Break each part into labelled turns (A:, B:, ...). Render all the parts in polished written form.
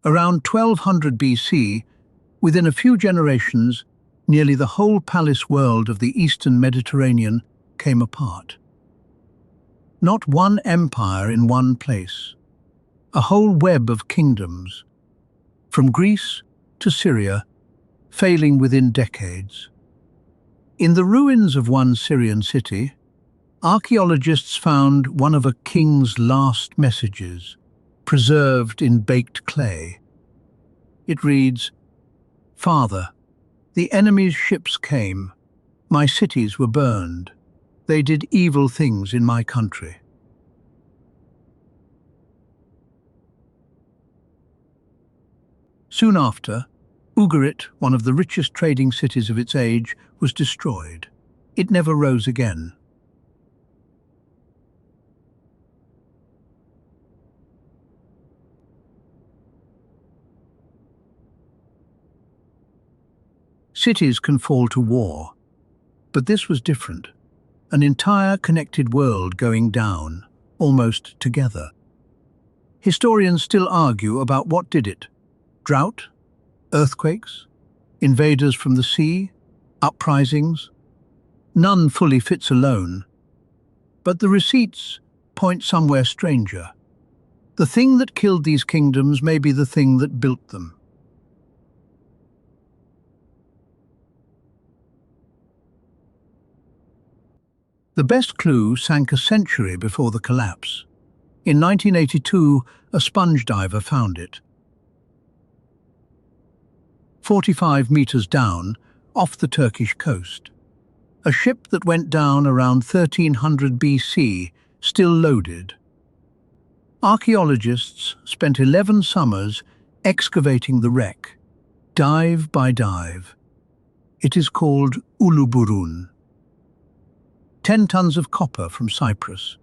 A: Around 1200 BC, within a few generations, nearly the whole palace world of the eastern Mediterranean came apart. Not one empire in one place, a whole web of kingdoms, from Greece to Syria, failing within decades. In the ruins of one Syrian city, archaeologists found one of a king's last messages, preserved in baked clay. It reads, "Father, the enemy's ships came, my cities were burned, they did evil things in my country." Soon after, Ugarit, one of the richest trading cities of its age, was destroyed. It never rose again. Cities can fall to war, but this was different. An entire connected world going down, almost together. Historians still argue about what did it. Drought? Earthquakes? Invaders from the sea? Uprisings? None fully fits alone. But the receipts point somewhere stranger. The thing that killed these kingdoms may be the thing that built them. The best clue sank a century before the collapse. In 1982, a sponge diver found it. 45 meters down, off the Turkish coast. A ship that went down around 1300 BC, still loaded. Archaeologists spent 11 summers excavating the wreck, dive by dive. It is called Uluburun. 10 tons of copper from Cyprus,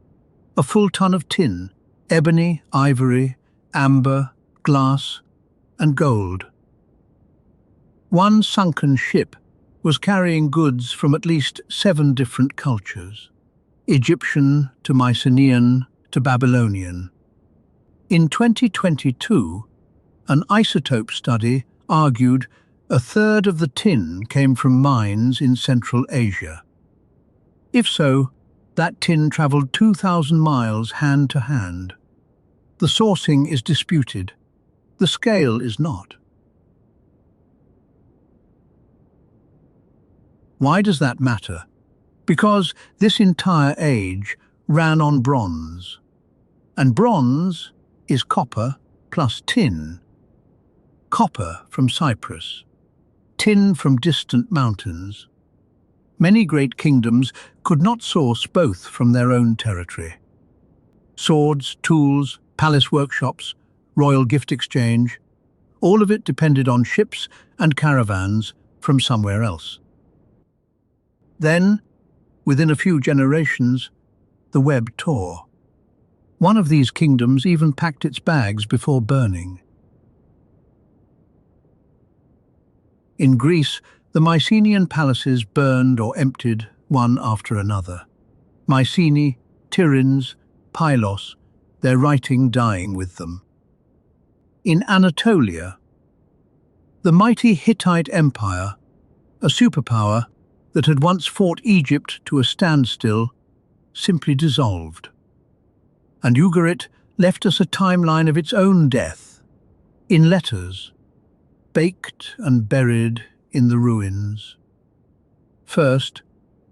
A: a full ton of tin, ebony, ivory, amber, glass, and gold. One sunken ship was carrying goods from at least 7 different cultures, Egyptian to Mycenaean to Babylonian. In 2022, an isotope study argued a third of the tin came from mines in Central Asia. If so, that tin travelled 2,000 miles hand to hand. The sourcing is disputed. The scale is not. Why does that matter? Because this entire age ran on bronze. And bronze is copper plus tin. Copper from Cyprus, tin from distant mountains. Many great kingdoms could not source both from their own territory. Swords, tools, palace workshops, royal gift exchange, all of it depended on ships and caravans from somewhere else. Then, within a few generations, the web tore. One of these kingdoms even packed its bags before burning. In Greece, the Mycenaean palaces burned or emptied one after another. Mycenae, Tiryns, Pylos, their writing dying with them. In Anatolia, the mighty Hittite Empire, a superpower that had once fought Egypt to a standstill, simply dissolved. And Ugarit left us a timeline of its own death, in letters, baked and buried in the ruins. First,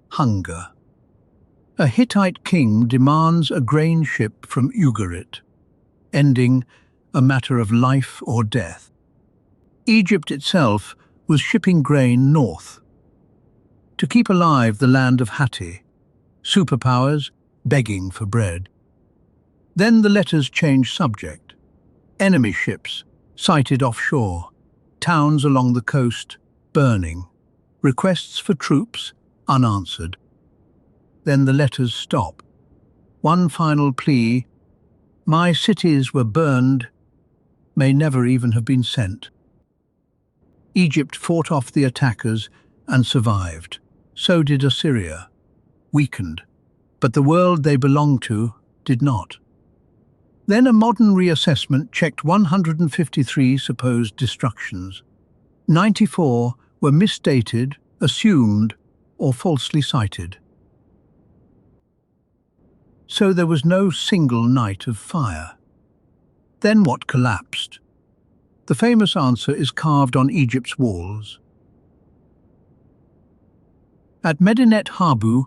A: hunger. A Hittite king demands a grain ship from Ugarit, ending a matter of life or death. Egypt itself was shipping grain north. To keep alive the land of Hatti, superpowers begging for bread. Then the letters changed subject. Enemy ships sighted offshore, towns along the coast burning, requests for troops unanswered. Then the letters stop. One final plea, "My cities were burned," may never even have been sent. Egypt fought off the attackers and survived. So did Assyria, weakened, but the world they belonged to did not. Then a modern reassessment checked 153 supposed destructions. 94 were misdated, assumed, or falsely cited. So there was no single night of fire. Then what collapsed? The famous answer is carved on Egypt's walls. At Medinet Habu,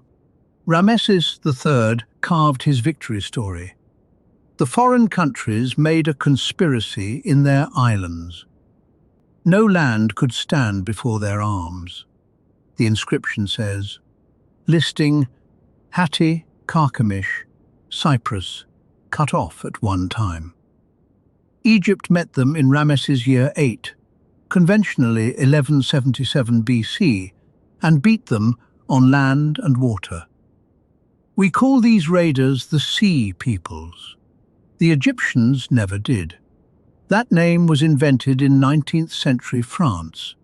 A: Ramesses III carved his victory story. The foreign countries made a conspiracy in their islands. No land could stand before their arms. The inscription says, listing Hatti, Carchemish, Cyprus, cut off at one time. Egypt met them in Ramesses' year 8, conventionally 1177 BC, and beat them on land and water. We call these raiders the Sea Peoples. The Egyptians never did. That name was invented in 19th century France.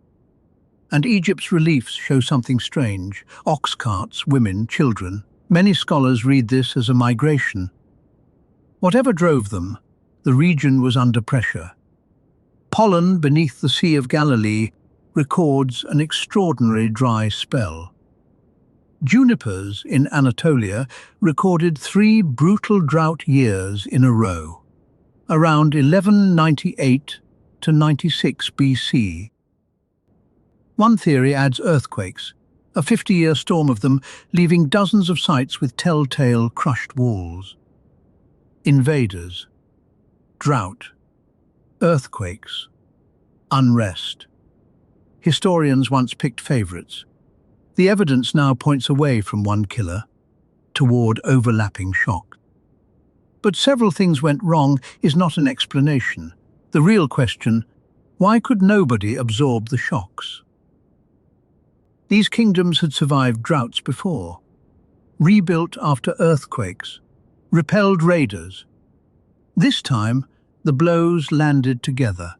A: And Egypt's reliefs show something strange: ox carts, women, children. Many scholars read this as a migration. Whatever drove them, the region was under pressure. Pollen beneath the Sea of Galilee records an extraordinary dry spell. Junipers in Anatolia recorded 3 brutal drought years in a row, around 1198 to 96 BC. One theory adds earthquakes, a 50-year storm of them, leaving dozens of sites with telltale crushed walls. Invaders, drought, earthquakes, unrest. Historians once picked favorites. The evidence now points away from one killer, toward overlapping shock. But several things went wrong is not an explanation. The real question: why could nobody absorb the shocks? These kingdoms had survived droughts before, rebuilt after earthquakes, repelled raiders. This time, the blows landed together.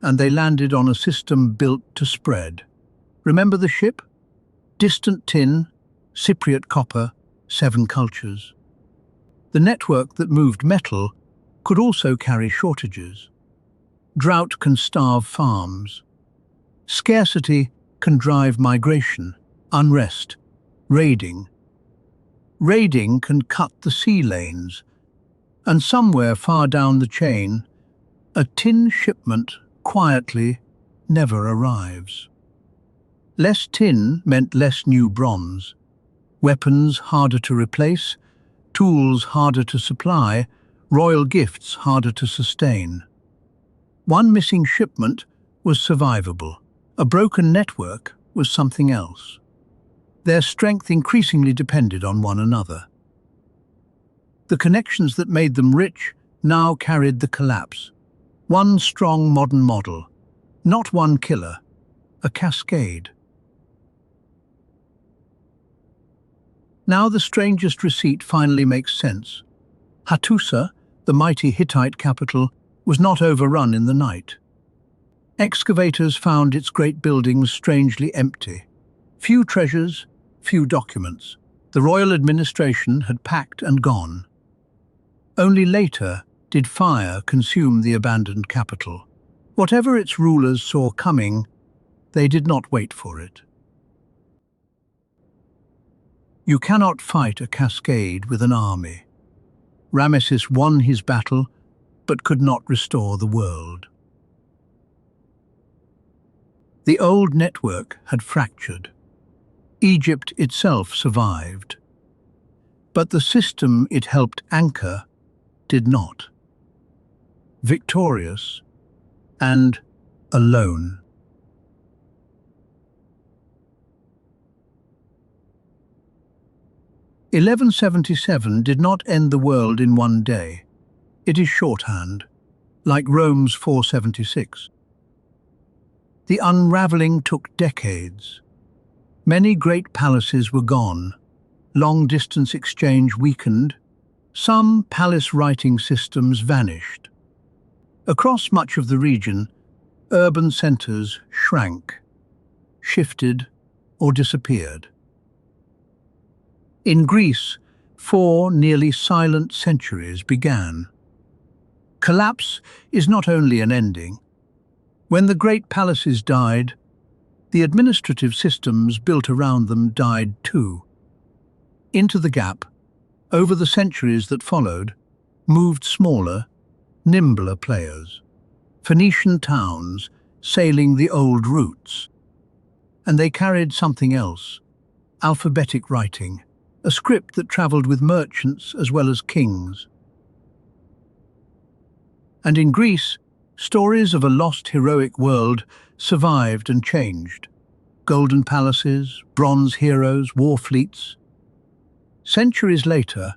A: And they landed on a system built to spread. Remember the ship? Distant tin, Cypriot copper, 7 cultures. The network that moved metal could also carry shortages. Drought can starve farms. Scarcity can drive migration, unrest, raiding. Raiding can cut the sea lanes, and somewhere far down the chain, a tin shipment quietly never arrives. Less tin meant less new bronze, weapons harder to replace, tools harder to supply, royal gifts harder to sustain. One missing shipment was survivable. A broken network was something else. Their strength increasingly depended on one another. The connections that made them rich now carried the collapse. One strong modern model, not one killer, a cascade. Now the strangest receipt finally makes sense. Hattusa, the mighty Hittite capital, was not overrun in the night. Excavators found its great buildings strangely empty. Few treasures, few documents. The royal administration had packed and gone. Only later did fire consume the abandoned capital. Whatever its rulers saw coming, they did not wait for it. You cannot fight a cascade with an army. Ramesses won his battle, but could not restore the world. The old network had fractured. Egypt itself survived. But the system it helped anchor did not. Victorious and alone. "1177 did not end the world in one day. It is shorthand, like Rome's 476. The unraveling took decades. Many great palaces were gone. Long-distance exchange weakened. Some palace writing systems vanished. Across much of the region, urban centers shrank, shifted, or disappeared. In Greece, 4 nearly silent centuries began. Collapse is not only an ending. When the great palaces died, the administrative systems built around them died too. Into the gap, over the centuries that followed, moved smaller, nimbler players. Phoenician towns sailing the old routes. And they carried something else, alphabetic writing, a script that travelled with merchants as well as kings. And in Greece, stories of a lost heroic world survived and changed. Golden palaces, bronze heroes, war fleets. Centuries later,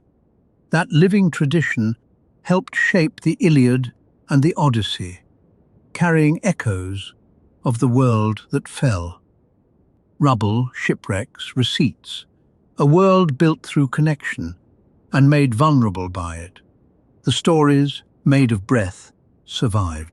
A: that living tradition helped shape the Iliad and the Odyssey, carrying echoes of the world that fell. Rubble, shipwrecks, receipts, a world built through connection and made vulnerable by it. The stories, made of breath, survived.